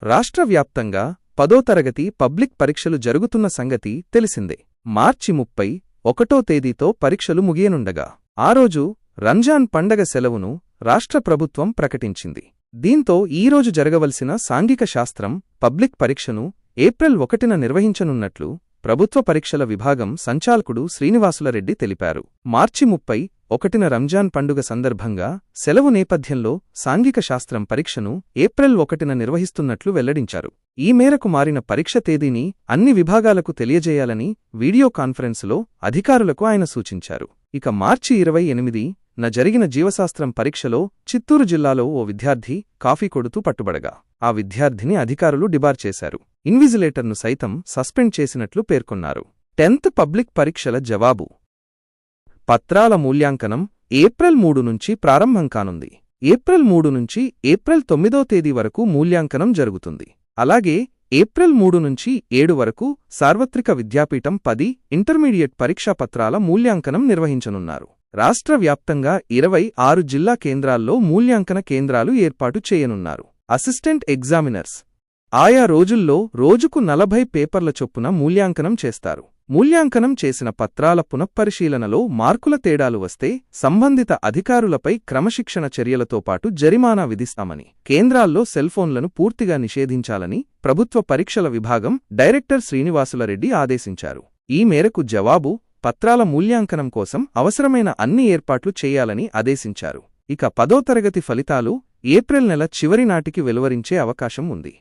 రాష్ట్ర వ్యాప్తంగా 10వ తరగతి పబ్లిక్ పరీక్షలు జరుగుతున్న సంగతి తెలిసిందే. మార్చి 31వ తేదీతో పరీక్షలు ముగియనుండగా ఆ రోజు రంజాన్ పండగ సెలవును రాష్ట్ర ప్రభుత్వం ప్రకటించింది. దీంతో ఈరోజు జరగవలసిన సాంఘిక శాస్త్రం పబ్లిక్ పరీక్షను ఏప్రిల్ 1న నిర్వహించనున్నట్లు ప్రభుత్వ పరీక్షల విభాగం సంచాలకుడు శ్రీనివాసులరెడ్డి తెలిపారు. మార్చి 31న రంజాన్ పండుగ సందర్భంగా సెలవు నేపథ్యంలో సాంఘిక శాస్త్రం పరీక్షను ఏప్రిల్ 1న నిర్వహిస్తున్నట్లు వెల్లడించారు. ఈ మేరకు మారిన పరీక్ష తేదీని అన్ని విభాగాలకు తెలియజేయాలని వీడియో కాన్ఫరెన్సులో అధికారులకు ఆయన సూచించారు. ఇక మార్చి 28న జరిగిన జీవశాస్త్రం పరీక్షలో చిత్తూరు జిల్లాలో ఓ విద్యార్థి కాఫీ కొడుతూ పట్టుబడగా ఆ విద్యార్థిని అధికారులు డిబార్ చేశారు. ఇన్విజిలేటర్ను సైతం సస్పెండ్ చేసినట్లు పేర్కొన్నారు. 10th పబ్లిక్ పరీక్షల జవాబు పత్రాల మూల్యాంకనం ఏప్రిల్ 3 నుంచి ప్రారంభం కానుంది. ఏప్రిల్ 3 నుంచి ఏప్రిల్ 9వ తేదీ వరకు మూల్యాంకనం జరుగుతుంది. అలాగే ఏప్రిల్ 3 నుంచి 7 వరకు సార్వత్రిక విద్యాపీఠం 10 ఇంటర్మీడియట్ పరీక్షా పత్రాల మూల్యాంకనం నిర్వహించనున్నారు. రాష్ట్ర వ్యాప్తంగా 26 జిల్లా కేంద్రాల్లో మూల్యాంకన కేంద్రాలు ఏర్పాటు చేయనున్నారు. అసిస్టెంట్ ఎగ్జామినర్స్ ఆయా రోజుల్లో రోజుకు 40 పేపర్ల చొప్పున మూల్యాంకనం చేస్తారు. మూల్యాంకనం చేసిన పత్రాల పునఃపరిశీలనలో మార్కుల తేడాలు వస్తే సంబంధిత అధికారులపై క్రమశిక్షణ చర్యలతో పాటు జరిమానా విధిస్తామని, కేంద్రాల్లో సెల్ఫోన్లను పూర్తిగా నిషేధించాలని ప్రభుత్వ పరీక్షల విభాగం డైరెక్టర్ శ్రీనివాసులరెడ్డి ఆదేశించారు. ఈ మేరకు జవాబు పత్రాల మూల్యాంకనం కోసం అవసరమైన అన్ని ఏర్పాట్లు చేయాలని ఆదేశించారు. ఇక 10వ తరగతి ఫలితాలు ఏప్రిల్ నెల చివరి నాటికి వెలువరించే అవకాశం ఉంది.